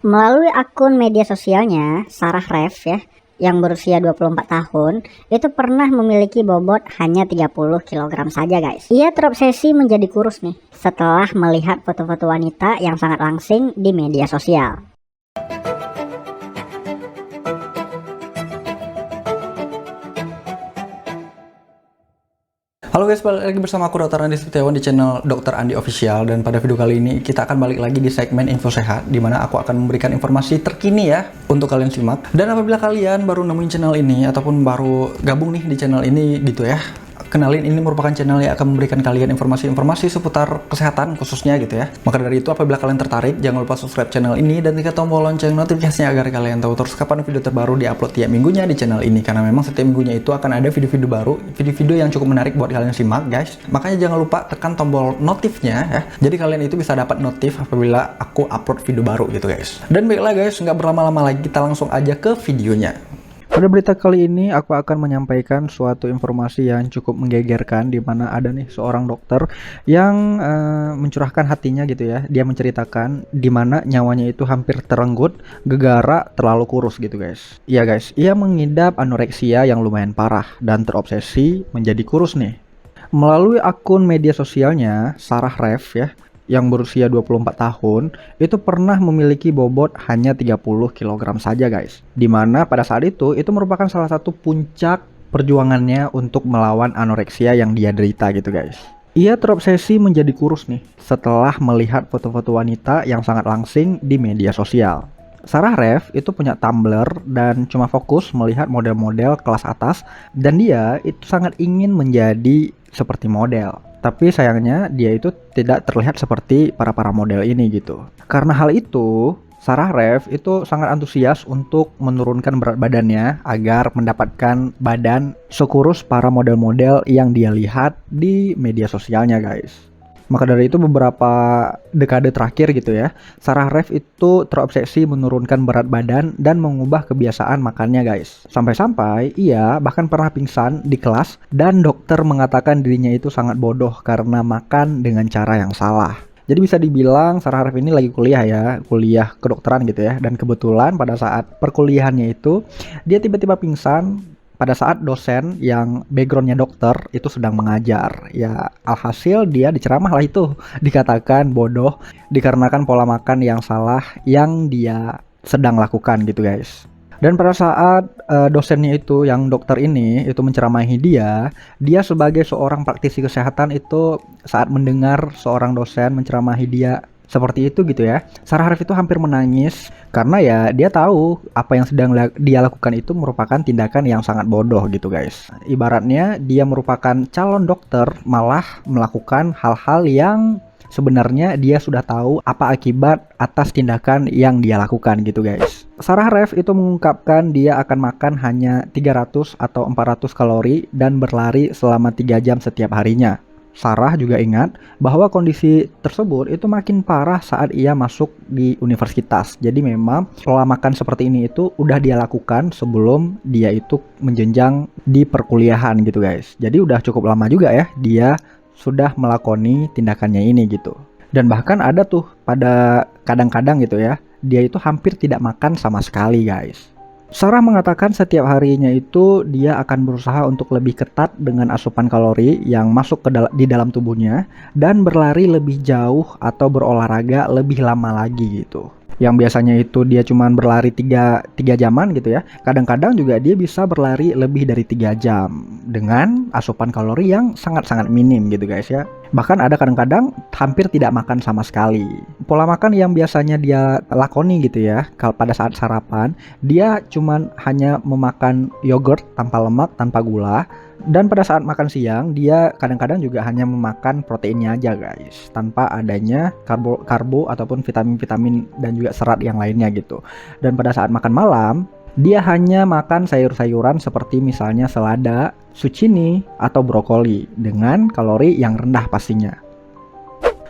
Melalui akun media sosialnya, Sarah Rev ya, yang berusia 24 tahun, itu pernah memiliki bobot hanya 30 kilogram saja guys. Ia terobsesi menjadi kurus nih, setelah melihat foto-foto wanita yang sangat langsing di media sosial. Halo guys, balik lagi bersama aku Dr. Andi Setiawan di channel Dr. Andi Official. Dan pada video kali ini kita akan balik lagi di segmen info sehat, dimana aku akan memberikan informasi terkini ya untuk kalian simak. Dan apabila kalian baru nemuin channel ini ataupun baru gabung nih di channel ini gitu ya, kenalin, ini merupakan channel yang akan memberikan kalian informasi-informasi seputar kesehatan khususnya gitu ya. Maka dari itu apabila kalian tertarik, jangan lupa subscribe channel ini dan tekan tombol lonceng notifikasinya agar kalian tahu terus kapan video terbaru diupload tiap minggunya di channel ini. Karena memang setiap minggunya itu akan ada video-video baru, video-video yang cukup menarik buat kalian simak guys. Makanya jangan lupa tekan tombol notifnya ya. Jadi kalian itu bisa dapat notif apabila aku upload video baru gitu guys. Dan baiklah guys, nggak berlama-lama lagi, kita langsung aja ke videonya. Pada berita kali ini aku akan menyampaikan suatu informasi yang cukup menggegerkan, di mana ada nih seorang dokter yang mencurahkan hatinya gitu ya. Dia menceritakan di mana nyawanya itu hampir terenggut gegara terlalu kurus gitu guys. Iya guys, ia mengidap anoreksia yang lumayan parah dan terobsesi menjadi kurus nih. Melalui akun media sosialnya, Sarah Rev ya, yang berusia 24 tahun, itu pernah memiliki bobot hanya 30 kg saja guys. Dimana pada saat itu merupakan salah satu puncak perjuangannya untuk melawan anoreksia yang dia derita gitu guys. Ia terobsesi menjadi kurus nih, setelah melihat foto-foto wanita yang sangat langsing di media sosial. Sarah Rev itu punya Tumblr dan cuma fokus melihat model-model kelas atas, dan dia itu sangat ingin menjadi seperti model. Tapi sayangnya dia itu tidak terlihat seperti para model ini gitu. Karena hal itu, Sarah Rev itu sangat antusias untuk menurunkan berat badannya agar mendapatkan badan sekurus para model-model yang dia lihat di media sosialnya guys. Maka dari itu beberapa dekade terakhir gitu ya, Sarah Rev itu terobsesi menurunkan berat badan dan mengubah kebiasaan makannya guys. Sampai-sampai ia bahkan pernah pingsan di kelas dan dokter mengatakan dirinya itu sangat bodoh karena makan dengan cara yang salah. Jadi bisa dibilang Sarah Rev ini lagi kuliah ya, kuliah kedokteran gitu ya. Dan kebetulan pada saat perkuliahannya itu dia tiba-tiba pingsan pada saat dosen yang backgroundnya dokter itu sedang mengajar. Ya alhasil dia diceramah lah itu, dikatakan bodoh dikarenakan pola makan yang salah yang dia sedang lakukan gitu guys. Dan pada saat dosennya itu yang dokter ini itu menceramahi dia sebagai seorang praktisi kesehatan itu saat mendengar seorang dosen menceramahi dia seperti itu gitu ya, Sarah Rev itu hampir menangis karena ya dia tahu apa yang sedang dia lakukan itu merupakan tindakan yang sangat bodoh gitu guys. Ibaratnya dia merupakan calon dokter malah melakukan hal-hal yang sebenarnya dia sudah tahu apa akibat atas tindakan yang dia lakukan gitu guys. Sarah Rev itu mengungkapkan dia akan makan hanya 300 atau 400 kalori dan berlari selama 3 jam setiap harinya. Sarah juga ingat bahwa kondisi tersebut itu makin parah saat ia masuk di universitas. Jadi memang pola makan seperti ini itu udah dia lakukan sebelum dia itu menjenjang di perkuliahan gitu guys. Jadi udah cukup lama juga ya dia sudah melakoni tindakannya ini gitu. Dan bahkan ada tuh pada kadang-kadang gitu ya, dia itu hampir tidak makan sama sekali guys. Sarah mengatakan setiap harinya itu dia akan berusaha untuk lebih ketat dengan asupan kalori yang masuk di dalam tubuhnya dan berlari lebih jauh atau berolahraga lebih lama lagi gitu. Yang biasanya itu dia cuma berlari 3 jaman gitu ya. Kadang-kadang juga dia bisa berlari lebih dari 3 jam dengan asupan kalori yang sangat-sangat minim gitu guys ya. Bahkan ada kadang-kadang hampir tidak makan sama sekali. Pola makan yang biasanya dia lakoni gitu ya, kalau pada saat sarapan, dia cuman hanya memakan yogurt tanpa lemak, tanpa gula. Dan pada saat makan siang, dia kadang-kadang juga hanya memakan proteinnya aja guys, tanpa adanya karbo ataupun vitamin-vitamin dan juga serat yang lainnya gitu. Dan pada saat makan malam, dia hanya makan sayur-sayuran seperti misalnya selada, zucchini, atau brokoli dengan kalori yang rendah pastinya.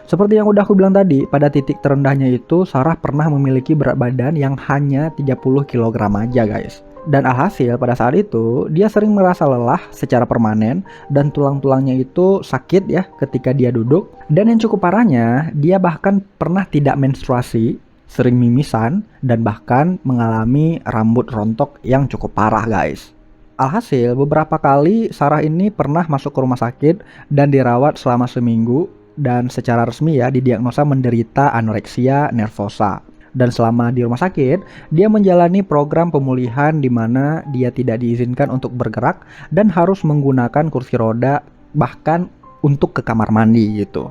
Seperti yang udah aku bilang tadi, pada titik terendahnya itu Sarah pernah memiliki berat badan yang hanya 30 kg aja guys. Dan alhasil pada saat itu dia sering merasa lelah secara permanen dan tulang-tulangnya itu sakit ya ketika dia duduk. Dan yang cukup parahnya, dia bahkan pernah tidak menstruasi sering mimisan, dan bahkan mengalami rambut rontok yang cukup parah guys. Alhasil beberapa kali Sarah ini pernah masuk ke rumah sakit dan dirawat selama seminggu dan secara resmi ya didiagnosa menderita anoreksia nervosa. Dan selama di rumah sakit, dia menjalani program pemulihan di mana dia tidak diizinkan untuk bergerak dan harus menggunakan kursi roda bahkan untuk ke kamar mandi gitu.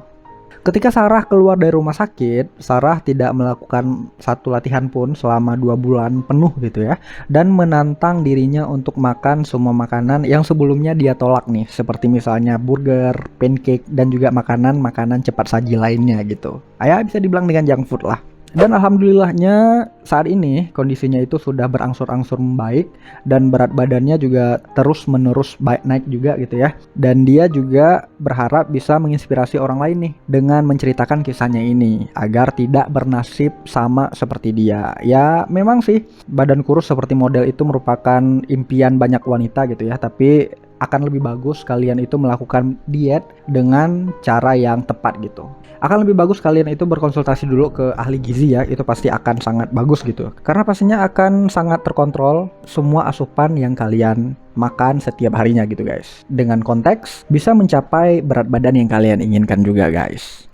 Ketika Sarah keluar dari rumah sakit, Sarah tidak melakukan satu latihan pun selama 2 bulan penuh gitu ya. Dan menantang dirinya untuk makan semua makanan yang sebelumnya dia tolak nih. Seperti misalnya burger, pancake, dan juga makanan-makanan cepat saji lainnya gitu. Ya bisa dibilang dengan junk food lah. Dan alhamdulillahnya saat ini kondisinya itu sudah berangsur-angsur membaik dan berat badannya juga terus menerus naik juga gitu ya. Dan dia juga berharap bisa menginspirasi orang lain nih dengan menceritakan kisahnya ini agar tidak bernasib sama seperti dia. Ya memang sih badan kurus seperti model itu merupakan impian banyak wanita gitu ya, tapi akan lebih bagus kalian itu melakukan diet dengan cara yang tepat gitu. Akan lebih bagus kalian itu berkonsultasi dulu ke ahli gizi ya, itu pasti akan sangat bagus gitu. Karena pastinya akan sangat terkontrol semua asupan yang kalian makan setiap harinya gitu guys. Dengan konteks bisa mencapai berat badan yang kalian inginkan juga guys.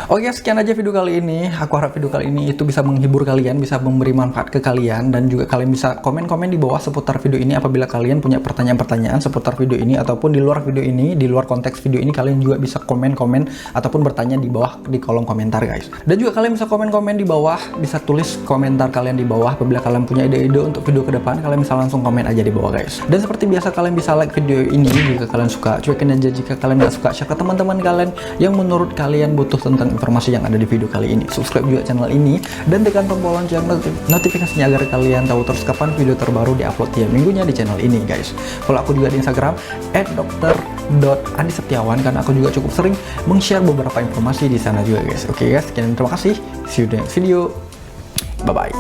Oke, sekian aja video kali ini. Aku harap video kali ini itu bisa menghibur kalian, bisa memberi manfaat ke kalian, dan juga kalian bisa komen-komen di bawah seputar video ini apabila kalian punya pertanyaan-pertanyaan seputar video ini, ataupun di luar video ini, di luar konteks video ini, kalian juga bisa komen-komen ataupun bertanya di bawah di kolom komentar guys. Dan juga kalian bisa komen-komen di bawah, bisa tulis komentar kalian di bawah apabila kalian punya ide-ide untuk video ke depan, kalian bisa langsung komen aja di bawah guys. Dan seperti biasa kalian bisa like video ini jika kalian suka, cuekin aja jika kalian nggak suka, share ke teman-teman kalian yang menurut kalian butuh tentang informasi yang ada di video kali ini. Subscribe juga channel ini dan tekan tombol lonceng notifikasinya agar kalian tahu terus kapan video terbaru diupload tiap minggunya di channel ini guys. Follow aku juga di Instagram @dokter.andisetiawan karena aku juga cukup sering meng-share beberapa informasi di sana juga guys. Oke guys, sekian, terima kasih. See you in the next video. Bye bye.